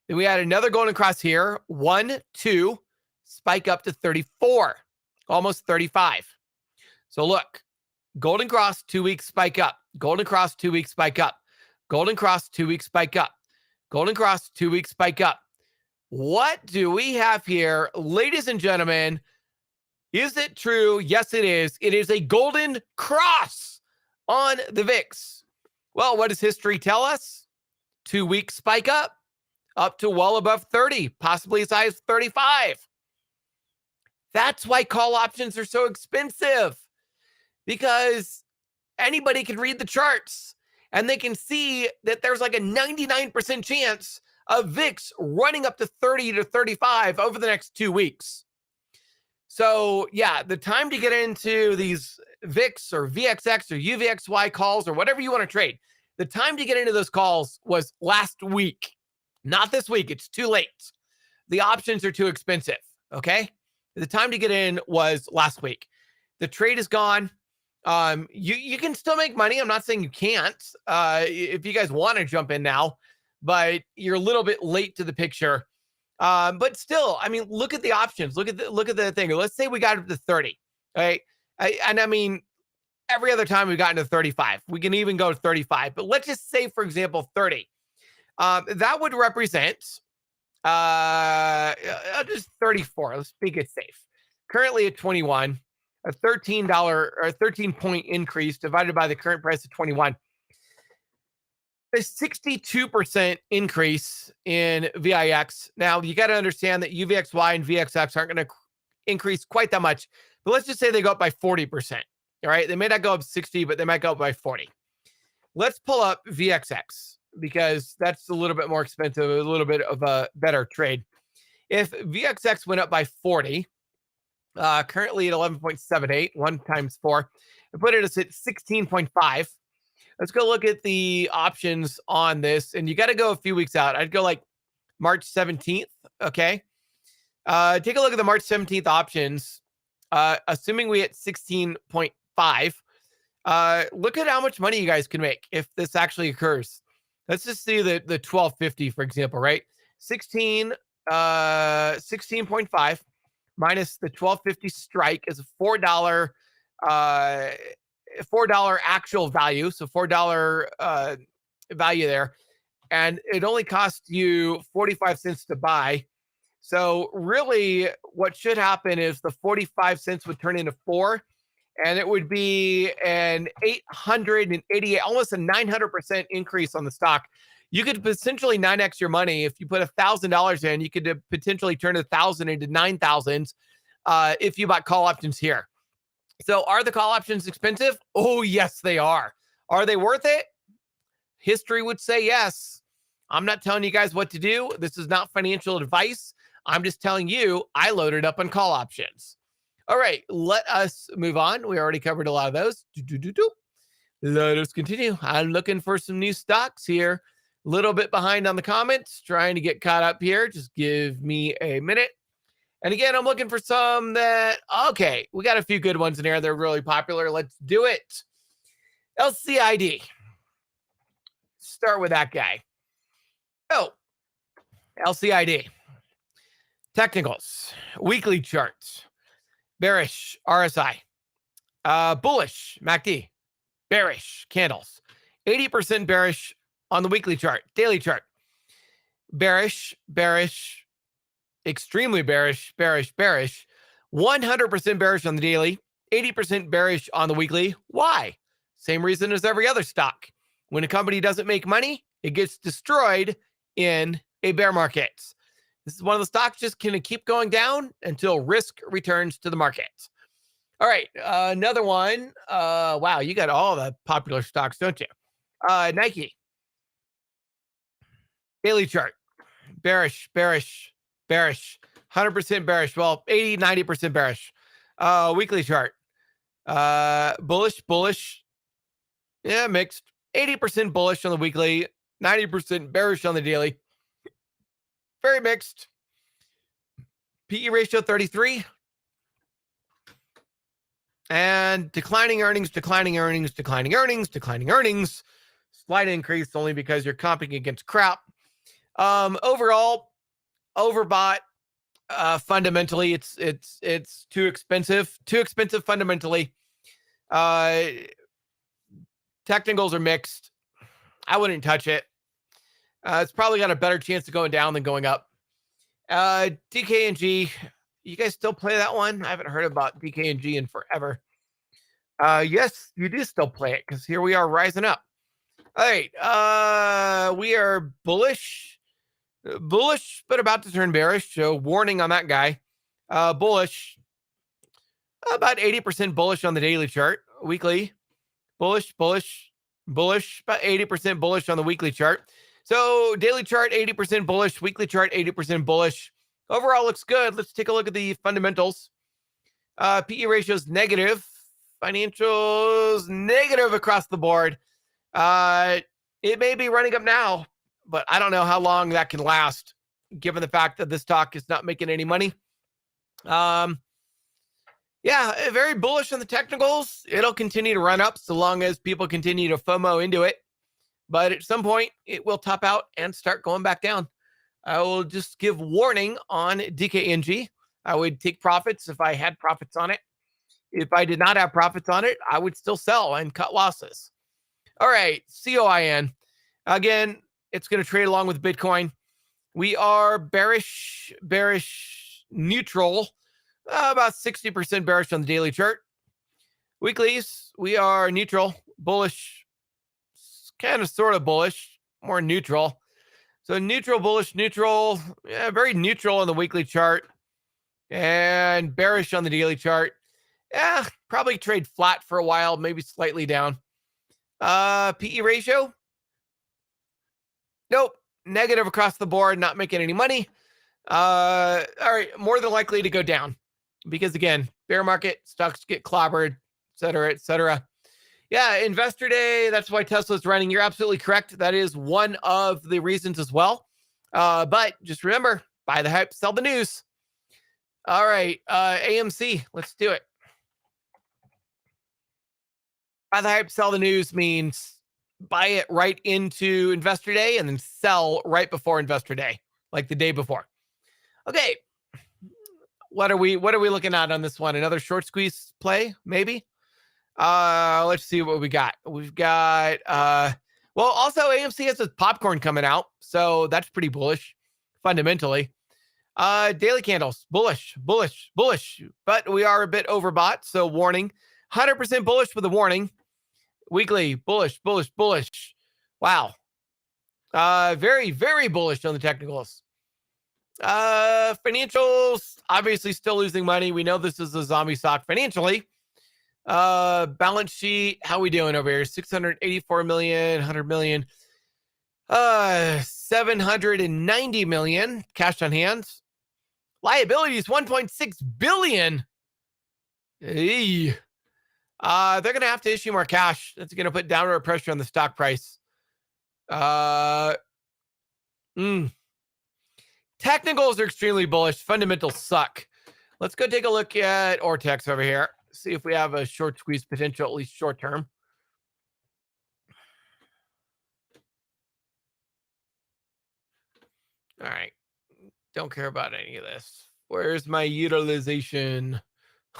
Then we had another golden cross here, 1, 2, spike up to 34, almost 35. So look, golden cross, 2 weeks spike up, golden cross, 2 weeks spike up, golden cross, 2 weeks spike up, golden cross, 2 weeks spike up. What do we have here, ladies and gentlemen? Is it true? Yes, it is. It is a golden cross on the VIX. Well, what does history tell us? 2 weeks spike up to well above 30, possibly as high as 35. That's why call options are so expensive, because anybody can read the charts and they can see that there's like a 99% chance of VIX running up to 30 to 35 over the next 2 weeks. So yeah, the time to get into these VIX or VXX or UVXY calls or whatever you want to trade, the time to get into those calls was last week, not this week. It's too late. The options are too expensive. Okay. The time to get in was last week. The trade is gone. You can still make money. I'm not saying you can't, if you guys want to jump in now, but you're a little bit late to the picture. But still, I mean, look at the options. Look at the thing. Let's say we got up to 30, right? I mean, every other time we've gotten to 35. We can even go to 35. But let's just say, for example, 30. That would represent just 34. Let's make it safe. Currently at 21, a $13 or 13-point increase divided by the current price of 21. A 62% increase in VIX. Now, you got to understand that UVXY and VXX aren't going to increase quite that much. But let's just say they go up by 40%. All right. They may not go up 60, but they might go up by 40. Let's pull up VXX because that's a little bit more expensive, a little bit of a better trade. If VXX went up by 40, currently at 11.78, 1 times 4, I put it at 16.5. Let's go look at the options on this. And you got to go a few weeks out. I'd go like March 17th. Okay. Take a look at the March 17th options. Assuming we hit 16.5, look at how much money you guys can make if this actually occurs. Let's just see the 1250, for example, right? 16.5 minus the 1250 strike is a $4 actual value. So $4 value there. And it only costs you 45 cents to buy. So really what should happen is the 45 cents would turn into 4, and it would be an 888, almost a 900% increase on the stock. You could potentially 9x your money. If you put $1,000 in, you could potentially turn 1,000 into 9,000 if you bought call options here. So are the call options expensive? Oh, yes, they are. Are they worth it? History would say yes. I'm not telling you guys what to do. This is not financial advice. I'm just telling you, I loaded up on call options. All right, let us move on. We already covered a lot of those. Let us continue. I'm looking for some new stocks here. A little bit behind on the comments, trying to get caught up here. Just give me a minute. And again, I'm looking for some that, okay, we got a few good ones in here. They're really popular. Let's do it. LCID. Start with that guy. Oh, LCID. Technicals. Weekly charts. Bearish RSI. Bullish MACD. Bearish candles. 80% bearish on the weekly chart. Daily chart. Bearish, bearish, extremely bearish, bearish, bearish. 100% bearish on the daily. 80% bearish on the weekly. Why? Same reason as every other stock. When a company doesn't make money, it gets destroyed in a bear market. This is one of the stocks just going to keep going down until risk returns to the market. All right, another one. Wow, you got all the popular stocks, don't you? Nike. Daily chart. Bearish, bearish, bearish. 100% bearish. Well, 80, 90% bearish. Weekly chart. Bullish, bullish. Yeah, mixed. 80% bullish on the weekly. 90% bearish on the daily. Very mixed. PE ratio 33. And declining earnings, declining earnings, declining earnings, declining earnings. Slight increase only because you're comping against crap. Overall, overbought. Fundamentally, it's too expensive. Too expensive fundamentally. Technicals are mixed. I wouldn't touch it. It's probably got a better chance of going down than going up. DKNG, you guys still play that one? I haven't heard about DKNG in forever. Yes, you do still play it because here we are rising up. All right, we are bullish, but about to turn bearish. So warning on that guy. Bullish, about 80% bullish on the daily chart. Weekly, bullish, about 80% bullish on the weekly chart. So daily chart 80% bullish, weekly chart 80% bullish. Overall looks good. Let's take a look at the fundamentals. PE ratios negative, financials negative across the board. It may be running up now, but I don't know how long that can last, given the fact that this stock is not making any money. Yeah, very bullish on the technicals. It'll continue to run up so long as people continue to FOMO into it. But at some point, it will top out and start going back down. I will just give warning on DKNG. I would take profits if I had profits on it. If I did not have profits on it, I would still sell and cut losses. All right, COIN. Again, it's going to trade along with Bitcoin. We are bearish, neutral. About 60% bearish on the daily chart. Weeklies, we are neutral, bullish, kind of sort of bullish, more neutral. So neutral, bullish, neutral, yeah, very neutral on the weekly chart and bearish on the daily chart. Yeah, probably trade flat for a while, maybe slightly down. PE ratio? Nope, negative across the board, not making any money. All right, more than likely to go down. Because again, bear market, stocks get clobbered, et cetera, et cetera. Yeah, Investor Day, that's why Tesla's running. You're absolutely correct. That is one of the reasons as well. But just remember, buy the hype, sell the news. All right, AMC, let's do it. Buy the hype, sell the news means buy it right into Investor Day and then sell right before Investor Day, like the day before. Okay. What are we looking at on this one? Another short squeeze play, maybe? Let's see what we got. We've got well, also AMC has this popcorn coming out, so that's pretty bullish fundamentally. Daily candles, bullish, but we are a bit overbought, so warning. 100% bullish with a warning. Weekly, bullish. Wow. Very, very bullish on the technicals. Financials, obviously still losing money. We know this is a zombie stock financially. Balance sheet, how we doing over here? 684 million, 100 million, 790 million cash on hand. Liabilities, 1.6 billion. Hey. They're going to have to issue more cash. That's going to put downward pressure on the stock price. Technicals are extremely bullish. Fundamentals suck. Let's go take a look at Ortex over here. See if we have a short squeeze potential, at least short term. All right. Don't care about any of this. Where's my utilization?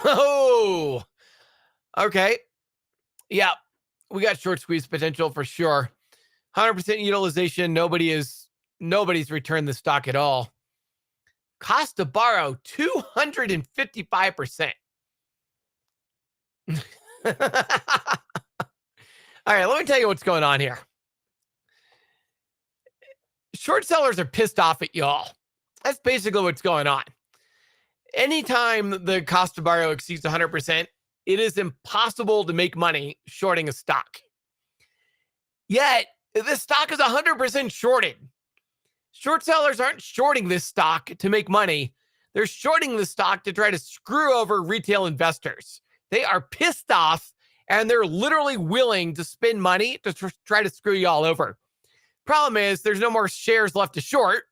Oh, okay. Yeah, we got short squeeze potential for sure. 100% utilization. Nobody's returned the stock at all. Cost to borrow 255%. All right, let me tell you what's going on here. Short sellers are pissed off at y'all. That's basically what's going on. Anytime the cost to borrow exceeds 100%, it is impossible to make money shorting a stock. Yet, this stock is 100% shorted. Short sellers aren't shorting this stock to make money. They're shorting the stock to try to screw over retail investors. They are pissed off, and they're literally willing to spend money to try to screw you all over. Problem is, there's no more shares left to short.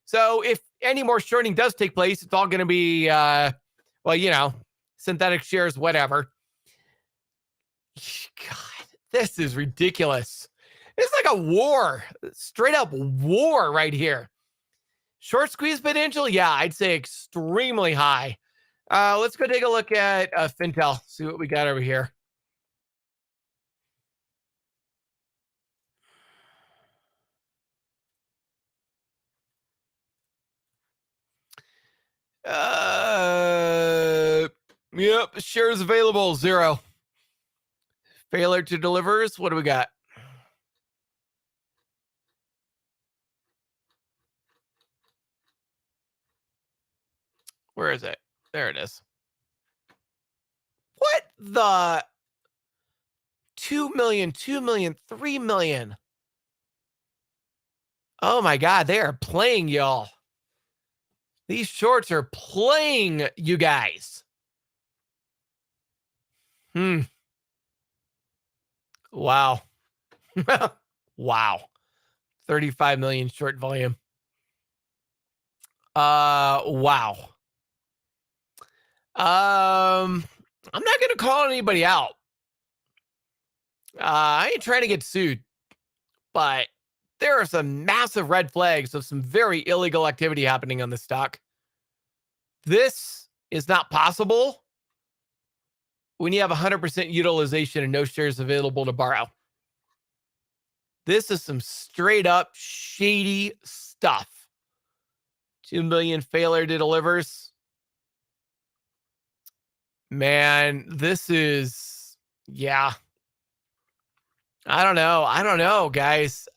So if any more shorting does take place, it's all going to be, well, you know, synthetic shares, whatever. God, this is ridiculous. It's like a war, straight up war right here. Short squeeze potential? Yeah, I'd say extremely high. Let's go take a look at Fintel, see what we got over here. Yep, shares available, 0. Failure to delivers, what do we got? Where is it? There it is. What the 2 million, 2 million, 3 million. Oh my God, they are playing y'all. These shorts are playing you guys. Wow. Wow. 35 million short volume. Wow. I'm not gonna call anybody out. I ain't trying to get sued, but there are some massive red flags of some very illegal activity happening on the stock. This is not possible when you have 100% utilization and no shares available to borrow. This is some straight up shady stuff. 2 million failure to delivers. Man, this is, yeah. I don't know, guys.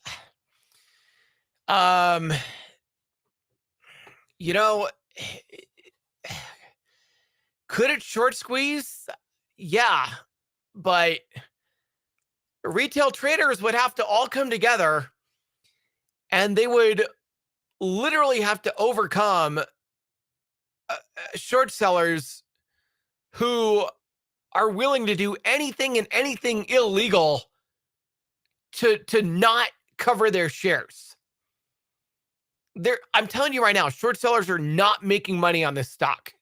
You know, could it short squeeze? Yeah, but retail traders would have to all come together and they would literally have to overcome short sellers who are willing to do anything and anything illegal to not cover their shares. I'm telling you right now, short sellers are not making money on this stock.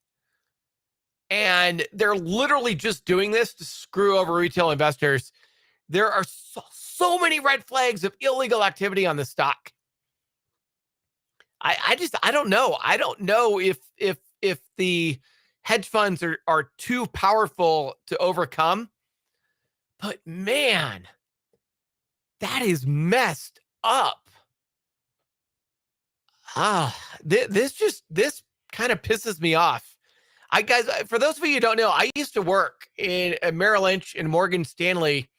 And they're literally just doing this to screw over retail investors. There are so many red flags of illegal activity on the stock. I don't know. I don't know if the hedge funds are too powerful to overcome. But man, that is messed up. This kind of pisses me off. Guys, for those of you who don't know, I used to work in Merrill Lynch and Morgan Stanley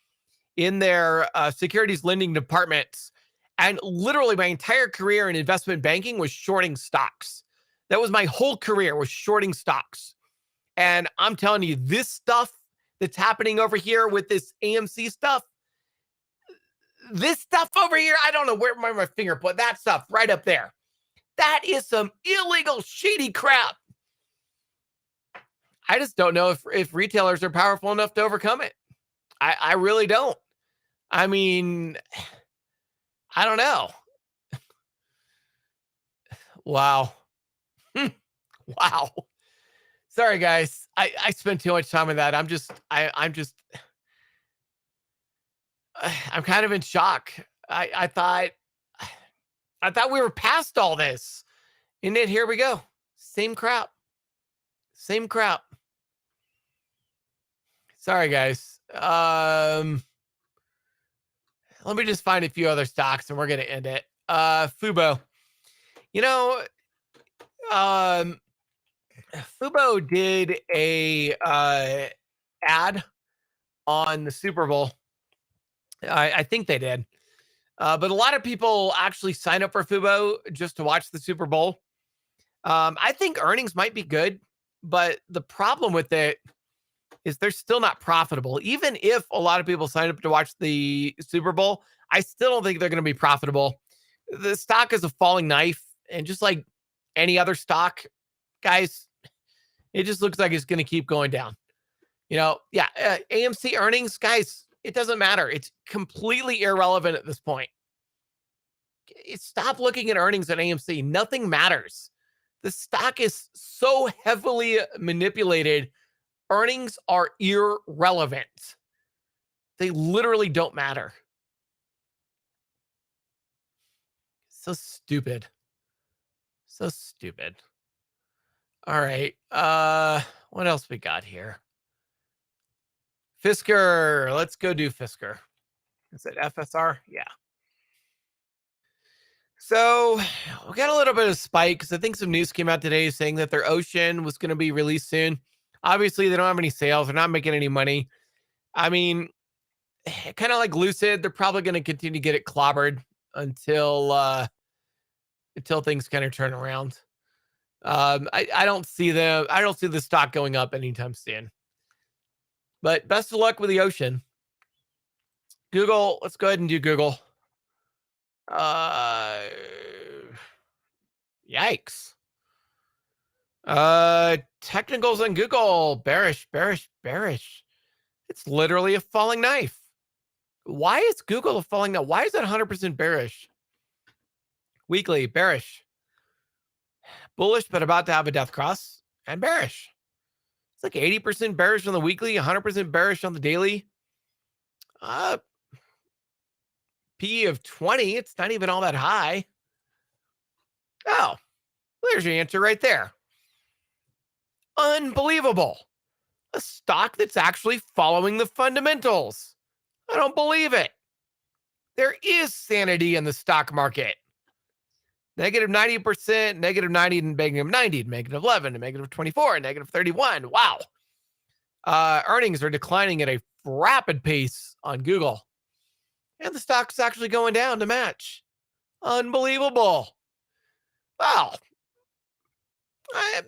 in their securities lending departments. And literally my entire career in investment banking was shorting stocks. That was my whole career, was shorting stocks. And I'm telling you, this stuff that's happening over here with this AMC stuff, this stuff over here, I don't know where my finger put, that stuff right up there. That is some illegal, shady crap. I just don't know if retailers are powerful enough to overcome it. I really don't. I mean, I don't know. Wow. Wow. Sorry, guys. I spent too much time on that. I'm kind of in shock. I thought we were past all this. And then here we go. Same crap. Same crap. Sorry, guys. Let me just find a few other stocks and we're going to end it. Fubo. You know, Fubo did a ad on the Super Bowl. I think they did. But a lot of people actually sign up for Fubo just to watch the Super Bowl. I think earnings might be good, but the problem with it is they're still not profitable. Even if a lot of people sign up to watch the Super Bowl, I still don't think they're going to be profitable. The stock is a falling knife, and just like any other stock, guys, it just looks like it's going to keep going down. AMC earnings, guys, it doesn't matter. It's completely irrelevant at this point. Stop looking at earnings at AMC. Nothing matters. The stock is so heavily manipulated. Earnings are irrelevant. They literally don't matter. So stupid. So stupid. All right. What else we got here? Fisker. Let's go do Fisker. Is it FSR? Yeah. So we got a little bit of spike because I think some news came out today saying that their Ocean was going to be released soon. Obviously, they don't have any sales. They're not making any money. I mean, kind of like Lucid, they're probably going to continue to get it clobbered until things kind of turn around. I don't see the stock going up anytime soon. But best of luck with the Ocean. Google, let's go ahead and do Google. Yikes. Technicals on Google, bearish. It's literally a falling knife. Why is Google a falling knife? Why is that 100% bearish? Weekly, bearish. Bullish, but about to have a death cross, and bearish. It's like 80% bearish on the weekly, 100% bearish on the daily. P of 20, it's not even all that high. Oh, there's your answer right there. Unbelievable. A stock that's actually following the fundamentals. I don't believe it. There is sanity in the stock market. Negative 90%, negative 90, negative 90, negative 11, negative 24, negative 31. Wow. Earnings are declining at a rapid pace on Google. And the stock's actually going down to match. Unbelievable. Wow. I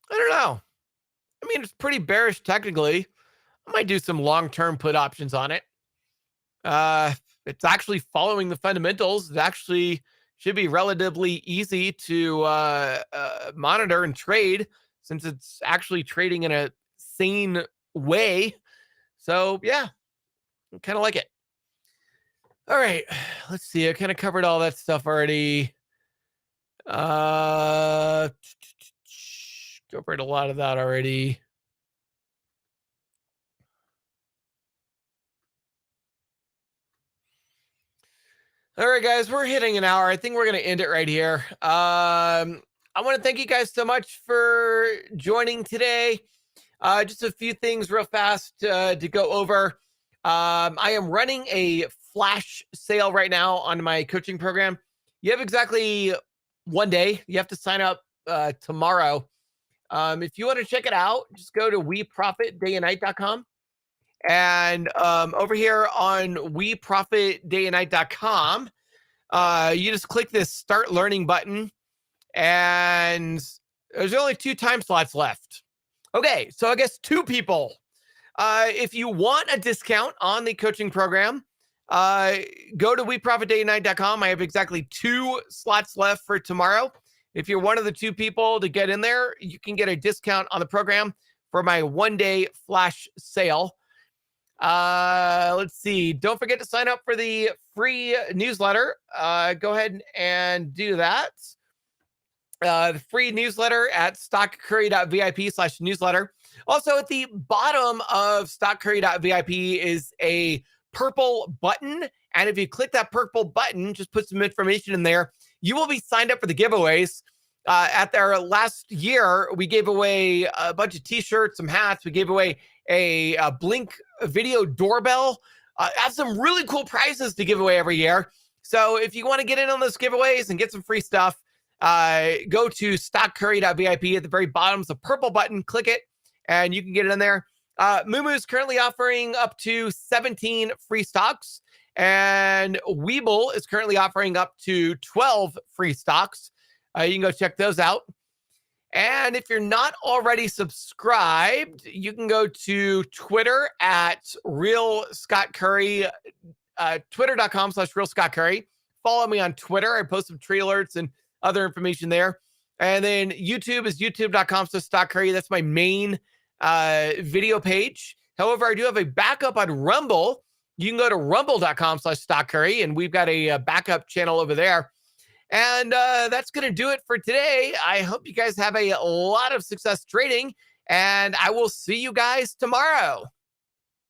don't know. I mean, it's pretty bearish technically. I might do some long-term put options on it. It's actually following the fundamentals. It actually should be relatively easy to monitor and trade since it's actually trading in a sane way. So yeah, I kind of like it. All right, let's see. I kind of covered all that stuff already. Covered a lot of that already. All right, guys, we're hitting an hour. I think we're going to end it right here. I want to thank you guys so much for joining today. Just a few things real fast to go over. I am running a flash sale right now on my coaching program. You have exactly 1 day. You have to sign up tomorrow. If you want to check it out, just go to weprofitdayandnight.com. And over here on weprofitdayandnight.com, you just click this start learning button, and there's only 2 time slots left. Okay, so I guess 2 people. If you want a discount on the coaching program, go to weprofitdayandnight.com. I have exactly 2 slots left for tomorrow. If you're one of the 2 people to get in there, you can get a discount on the program for my 1-day flash sale. Let's see. Don't forget to sign up for the free newsletter. Go ahead and do that. The free newsletter at stockcurry.vip/newsletter. Also, at the bottom of stockcurry.vip is a purple button. And if you click that purple button, just put some information in there, you will be signed up for the giveaways. At our last year, we gave away a bunch of t-shirts, some hats. We gave away a Blink video doorbell. I have some really cool prizes to give away every year. So if you want to get in on those giveaways and get some free stuff, go to stockcurry.vip. At the very bottom is a purple button. Click it, and you can get it in there. Moomoo is currently offering up to 17 free stocks, and Webull is currently offering up to 12 free stocks. You can go check those out. And if you're not already subscribed, you can go to Twitter at Real Scott Curry, twitter.com/RealScottCurry. Follow me on Twitter. I post some tree alerts and other information there. And then YouTube is youtube.com/ScottCurry. That's my main video page. However, I do have a backup on Rumble. You can go to rumble.com/ScottCurry, and we've got a backup channel over there. And that's going to do it for today. I hope you guys have a lot of success trading, and I will see you guys tomorrow.